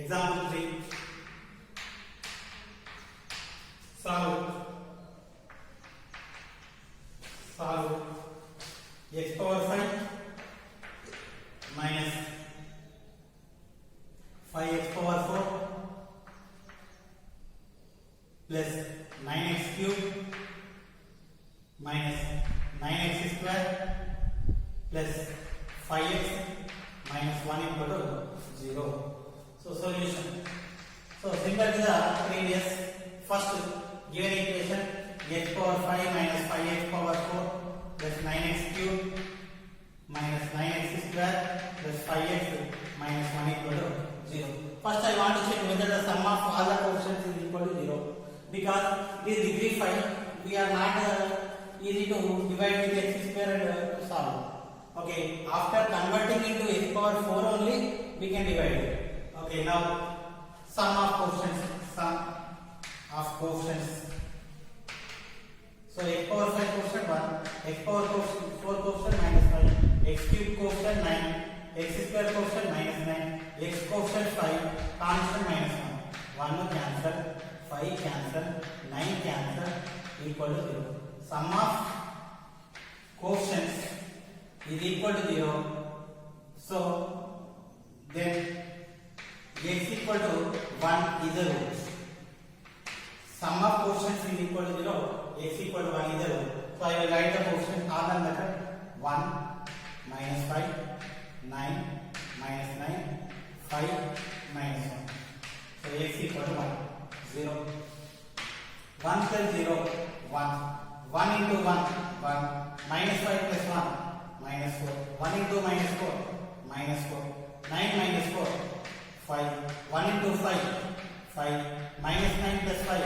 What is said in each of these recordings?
Example 3. Solve x power 5 minus 5x power 4 plus 9x cube minus 9x square plus 5x minus 1 equal to 0. So solution. So similar to the previous, first given equation x power 5 minus 5x power 4 plus 9x cube minus 9x square plus 5x minus 1 equal to 0. First I want to check whether the sum of all the coefficients is equal to 0, because this degree 5 we are not easy to divide with x square and solve. Okay, after converting into x power 4 only we can divide it. Okay, now sum of coefficients. So x power 5 coefficient 1, x power 4 coefficient minus 5, x cube coefficient 9, x square coefficient minus 9, x coefficient 5, constant minus 1. 1 cancel, 5 cancel, 9 cancel, equal to 0. Sum of coefficients is equal to 0. So then x equal to 1 is a root. Sum of coefficients is equal to 0, x equal to 1 is a root. So I will write the coefficient all the method. 1 minus 5, 9 minus 9, 5 minus 1. So x equal to 1, 0. 1 plus 0, 1. 1 into 1, 1. Minus 5 plus 1, minus 4. 1 into minus 4, minus 4. 9 minus 4, 5. 1 into 5, 5. Minus 9 plus 5,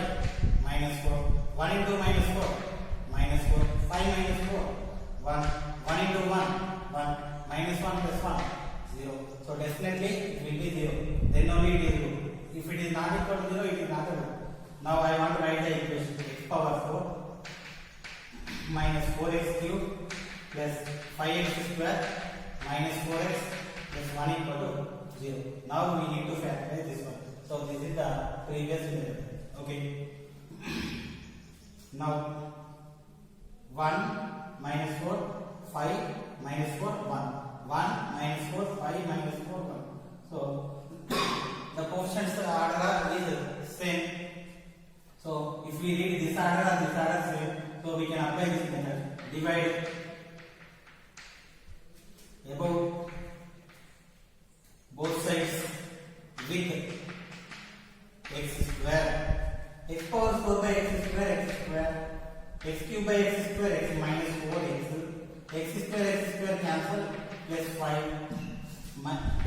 minus 4. 1 into minus 4, minus 4. 5 minus 4, 1. 1 into 1, 1. Minus 1 plus 1, 0. So definitely it will be 0. Then only it is root. If it is not equal to 0, it is not a root. Now I want to write the equation. X power 4 minus 4x cube plus 5x square minus 4x plus 1 equal to 0. Now we need to factorize this one. So this is the previous method. Okay. Now 1 minus 4, 5 minus 4, 1. 1 minus 4, 5 minus 4, 1. So the coefficients order is same. So if we read this order and this order same, so we can apply this method. Divide above both sides with x square. X power 4 by x square, x cube by x square, x minus 4x, x square cancel, plus 5,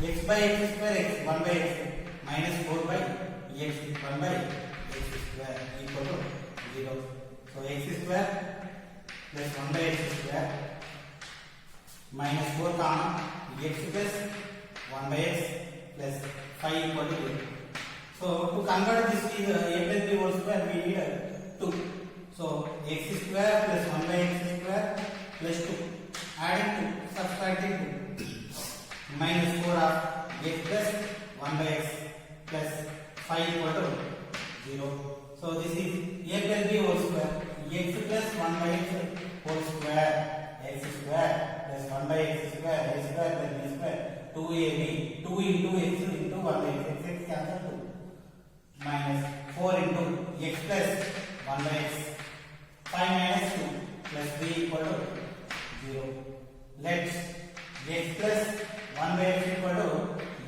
x by x square, x 1 by x, minus 4 by x, 1 by x square equal to 0. So x square plus 1 by x square minus 4 comma x plus 1 by x plus 5 equal to 0. So to convert this is a plus b whole square, we need 2. So x square plus 1 by x square plus 2. Adding 2, subtracting 2. Minus 4 of x plus 1 by x plus 5 equal to 0. So this is a plus b whole square. X plus 1 by x whole square. X square plus 1 by x square. A square plus b square. 2ab. 2 into x into 1 by x. X cancel 2. Minus 4 into x plus 1 by x. 5 minus 2 plus b equal to 0. Let x plus 1 by x equal to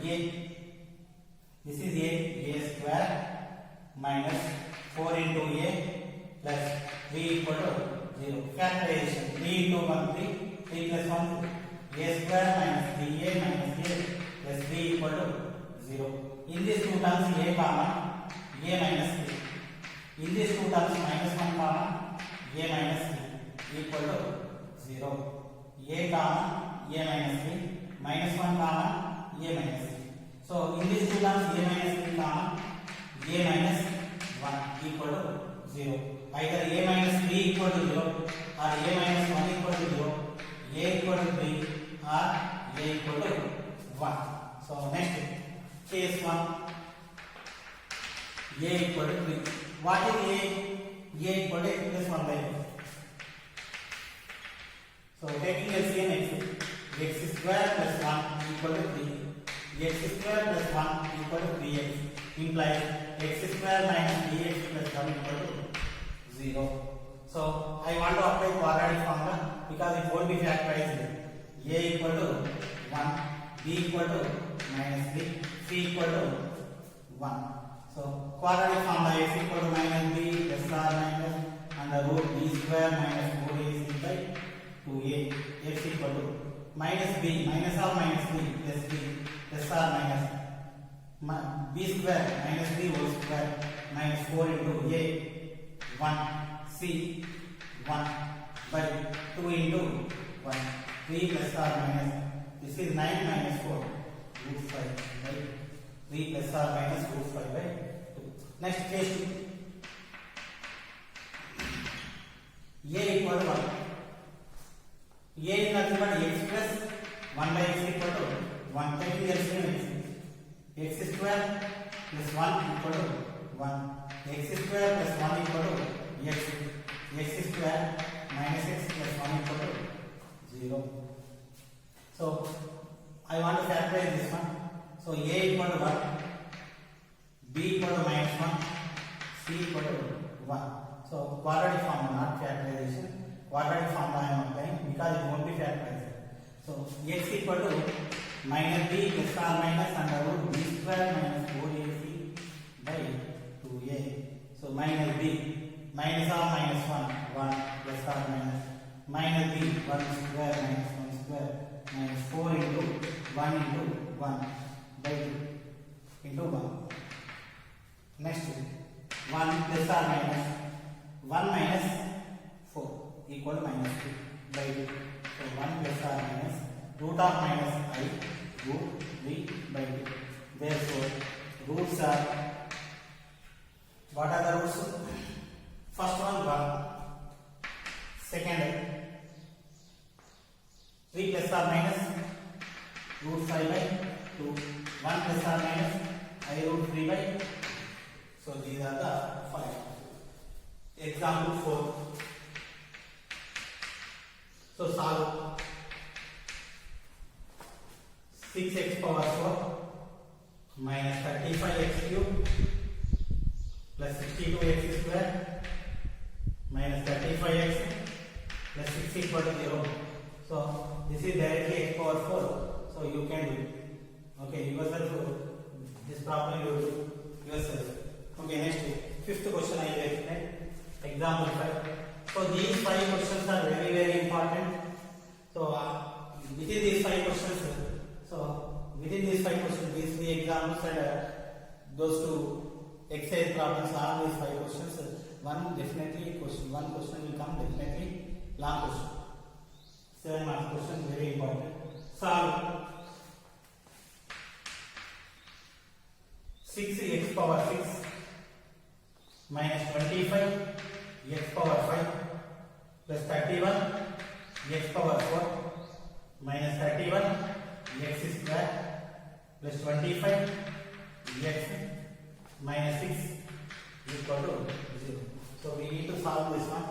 a. This is a square minus 4 into a plus b equal to 0. Factorization. 3 into 1, 3. 3 plus 1, 2. A square minus 3a minus a plus b equal to 0. In these two terms, a comma a minus 3. In these two terms, minus 1 comma a minus 3 equal to 0. A comma a minus 3 minus 1 comma a minus 3. So in these two terms, a minus 3 comma a minus 1 equal to 0. Either a minus 3 equal to 0 or a minus 1 equal to 0, a equal to 3 or a equal to 1. So next case 1, A equal to 3. What is A? A equal to x plus 1 by x. So taking LCM x square plus 1 equal to 3. X square plus 1 equal to 3x implies x square minus 3x plus 1 equal to 0. So I want to apply quadratic formula because it won't be factorized. A equal to 1, b equal to minus 3, c equal to 1. So quadratic formula x equal to minus b plus r minus under root b square minus 4ac by 2a. X equal to minus b minus r minus b plus b plus r minus b square minus b whole square minus 4 into a 1 c 1 by 2 into 1 3 plus r minus this is 9 minus 4 root 5 by 3 plus r minus root 5 by 2. Next case 2. A equal to 1. A is nothing but x plus 1 by x equal to 1. Taking LCM x square plus 1 equal to 1. X square plus 1 equal to x. X square minus x plus 1 equal to 0. So I want to factorize this one. So a equal to 1, b equal to minus 1, c equal to 1. So quadratic formula, not factorization. Quadratic formula I am applying because it won't be factorized. So x equal to minus b plus r minus under root b square minus 4ac by 2a. So minus b minus r minus 1 plus r minus b 1 square minus 1 square minus 4 into 1 into 1 by 2 into 1. Next 1 plus r minus 1 minus 4 equal to minus 2 by 2. So 1 plus r minus root of minus I root b by 2. Therefore roots are, what are the roots? First one 1, second 3 plus r minus root 5 by 2, 1 plus r minus I root 3 by 2. So these are the 5. Example 4. So solve 6x power 4 minus 35x cube plus 62x square minus 35x plus 6 equal to 0. So this is directly x power 4. So you can do it. Okay, yourself this problem you do yourself. Okay, next fifth question I will explain. Example 5. So these 5 questions are very very important. So within these 5 questions, these 5 examples and those 2 exercise problems are these 5 questions. One question will come definitely long question. 7 marks question, very important. Solve 6x power 6 minus 25 x power 5 plus 31 x power 4 minus 31 x square plus 25 x minus 6 equal to 0. So we need to solve this one.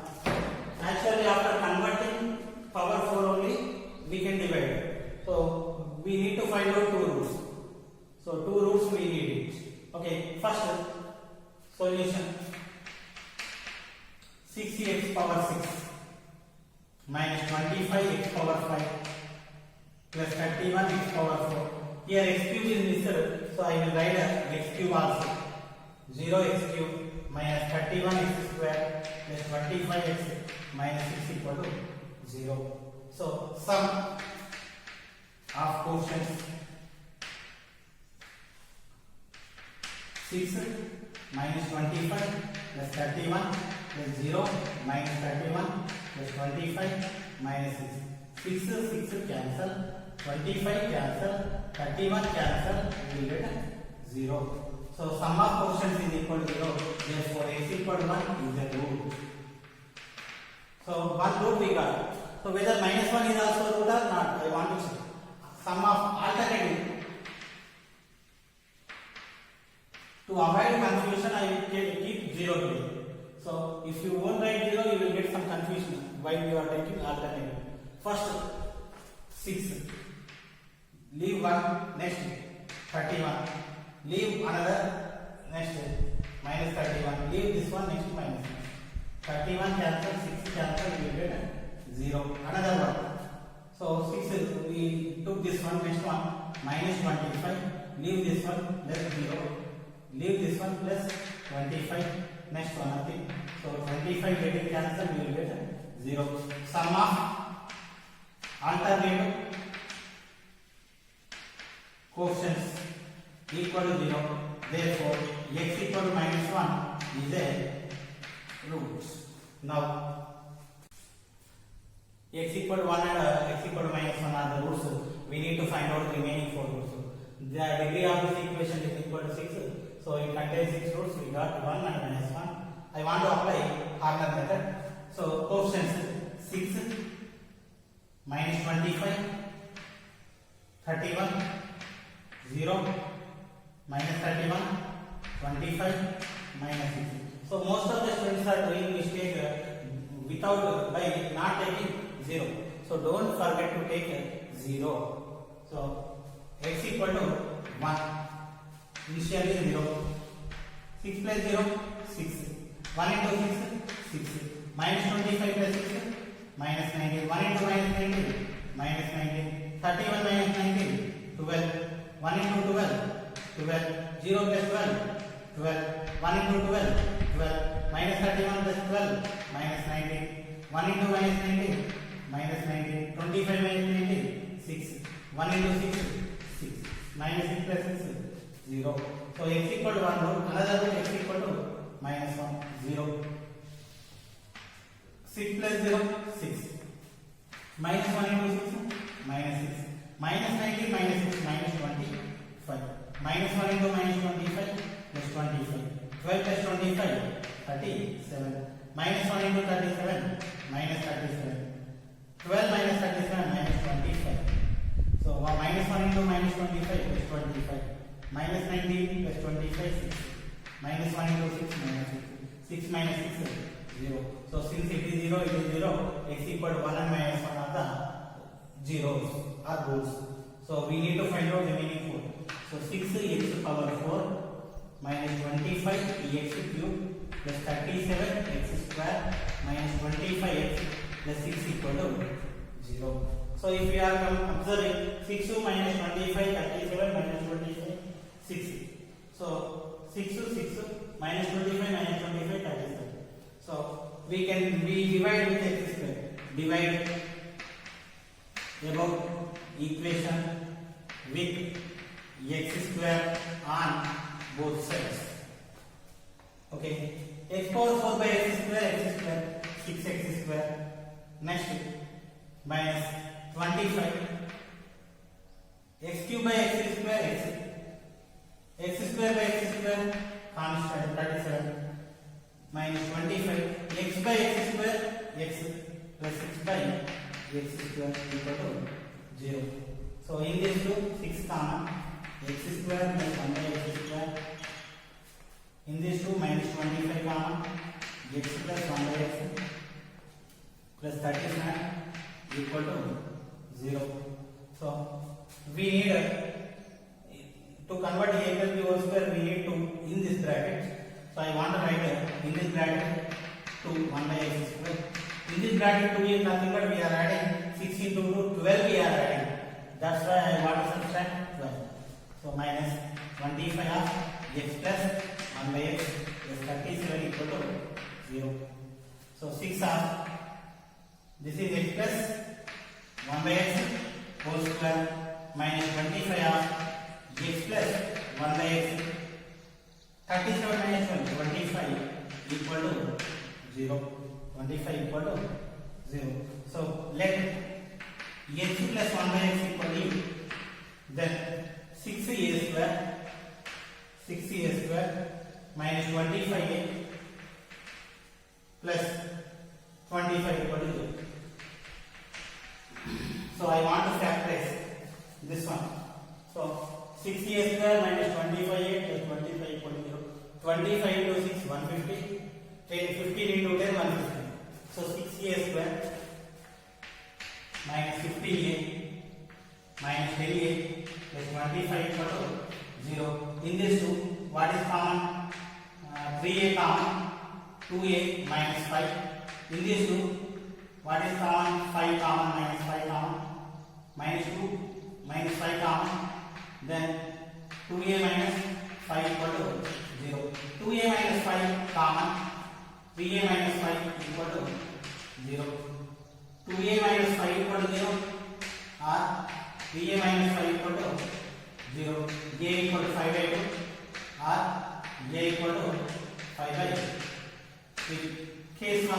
Actually, after converting power 4 only, we can divide. So we need to find out 2 roots. So 2 roots we need. Okay, first solution 6x power 6 minus 25x power 5 plus 31x power 4. Here x cube is missed, so I will write x cube also. 0x cube minus 31x square plus 25x minus 6 equal to 0. So sum of quotients 6 minus 25 plus 31 plus 0 minus 31 plus 25 minus 6. 6 cancel, 25 cancel, 31 cancel, we will get 0. So sum of quotients is equal to 0. Therefore x equal to 1 is a root. So one root we got. So whether minus 1 is also root or not, I want to check. Sum of alternative To avoid confusion, I will keep 0 here. So if you won't write 0, you will get some confusion while you are taking alternative. First 6. Leave 1, next 31. Leave another, next minus 31. Leave this one, next minus 31 cancel, 6 cancel, you will get 0. Another one. So 6, we took this one, next one minus 25. Leave this one, less 0. Leave this one plus 25. Next one nothing. So 25 getting cancelled, we will get 0. Sum of alternative quotients equal to 0. Therefore, x equal to minus 1 is a root. Now, x equal to 1 and x equal to minus 1 are the roots. We need to find out the remaining 4 roots. The degree of this equation is equal to 6. So it contains 6 roots. We got 1 and minus 1. I want to apply Harner method. So quotients 6 minus 25, 31, 0, minus 31, 25, minus 6. So most of the students are doing mistake without by not taking 0. So don't forget to take 0. So x equal to 1. Initially 0. 6 plus 0, 6. 1 into 6, 6. Minus 25 plus 6, minus 19. 1 into minus 19, minus 19. 31 minus 19, 12. 1 into 12, 12. 0 plus 12, 12. 1 into 12, 12. Minus 31 plus 12, minus 19. 1 into minus 19, minus 19. 25 minus 19, 6. 1 into 6, 6. Minus 6 plus 6, 0. So x equal to 1 root, another root x equal to minus 1, 0. 6 plus 0, 6. Minus 1 into 6, minus 6. Minus 19, minus 6, minus 25. Minus 1 into minus 25, plus 25. 12 plus 25, 37. Minus 1 into 37, minus 37. 12 minus 37, minus 25. So minus 1 into minus 25, plus 25. Minus 19 plus 25, 6. Minus 1 into 6, minus 6. 6 minus 6, 0. So since it is 0, it is 0. X equal to 1 and minus 1 are the zeros or roots. So we need to find out the remaining 4. So 6x power 4 minus 25 x cube plus 37 x square minus 25x plus 6 equal to 0. So if we are observing 6 minus 25, 37 minus 25, 6. So 6 minus 25 minus 25, 37. So we divide with x square. Divide above equation with x square on both sides. Okay. X power 4 by x square, 6x square. Next, minus 25. X cube by x square, x square by x square, constant 37. Minus 25. X by x square, x plus 6 by x square equal to 0. So in this two, 6 common. X square plus 1 by x square. In this two, minus 25 common. X plus 1 by x plus 37 equal to 0. So we need to convert a plus b whole square, we need to in this bracket. So I want to write in this bracket to 1 by x square. In this bracket 2 is nothing but we are adding 6 into 2, 12 we are adding. That's why I want to subtract 12. So minus 25 of x plus 1 by x plus 37 equal to 0. So 6 of this is x plus 1 by x whole square minus 25 of x plus 1 by x. 37 minus 1, 25 equal to 0. 25 equal to 0. So let x plus 1 by x equal to then 6a square, 6a square minus 25a plus 25 equal to 0. So I want to factorize this one. So 6a square minus 25a plus 25 equal to 0. 25 into 6, 150. 15 into 10, 150. So 6a square minus 15a minus 10a plus 25 equal to 0. In this two, what is common? 3a common, 2a minus 5. In this two, what is common? 5 common, minus 5 common, minus 2, minus 5 common, then 2a minus 5 equal to 0. 2a minus 5 common, 3a minus 5 equal to 0. 2a minus 5 equal to 0 or 3a minus 5 equal to 0. A equal to 5 by 2 or a equal to 5 by 3. Case 1,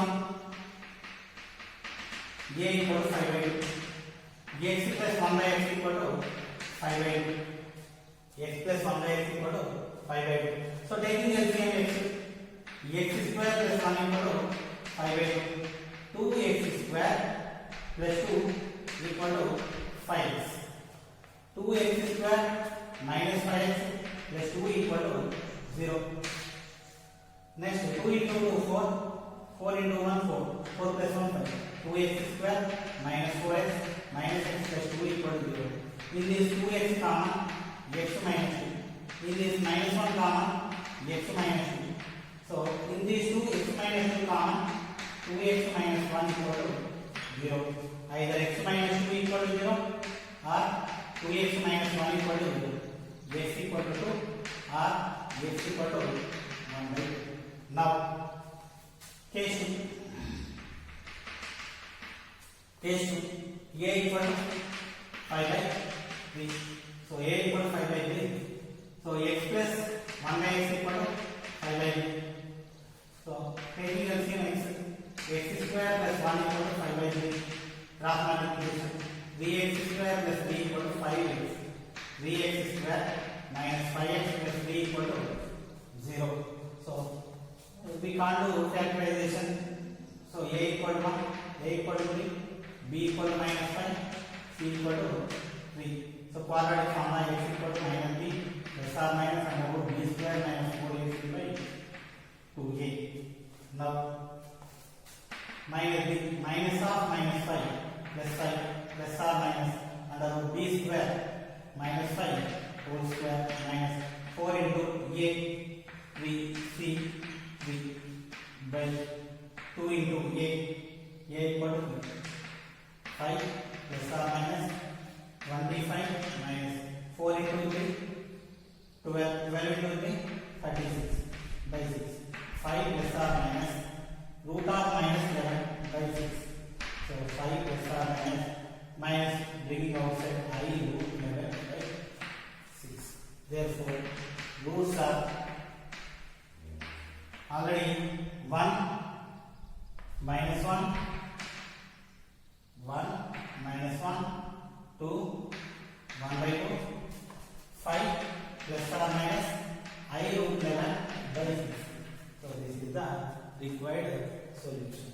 a equal to 5 by 2. X plus 1 by x equal to 5 by 2. X plus 1 by x equal to 5 by 2. So taking LCM x square plus 1 equal to 5 by 2. 2x square plus 2 equal to 5x. 2x square minus 5x plus 2 equal to 0. Next 2 into 2 4. 4 into 1 4. 4 plus 1 5. 2x square minus 4x minus x plus 2 equal to 0. In this 2x common, x minus 2. In this minus 1 common, x minus 2. So in these two, x minus 2 common, 2x minus 1 equal to 0. Either x minus 2 equal to 0 or 2x minus 1 equal to 0. X equal to 2 or x equal to 1 by 2. Now, case 2. Case 2. A equal to 5 by 3. So a equal to 5 by 3. So x plus 1 by x equal to 5 by 3. So taking LCM x square plus 1 equal to 5 by 3. Cross multiplication. 3x square plus 3 equal to 5x. 3x square minus 5x plus 3 equal to 0. So we can't do factorization. So a equal to 1, a equal to 3, b equal to minus 5, c equal to 3. So quadratic formula x equal to minus b plus or minus and about b square minus 4ac by 2a. Now minus b, minus of minus 5 plus or minus and about b square minus 5 whole square minus 4 into a 3 c 3 by 2 into a equal to 5 plus or minus 25 minus 4 into 3 12 into 3 36 by 6. 5 plus or minus root of minus 11 by 6. So 5 plus or minus bringing outside I root 11 by 6. Therefore, roots are already 1 minus 1 minus 1 2 1 by 2 5 plus or minus I root 11 by 6. So this is the required solution.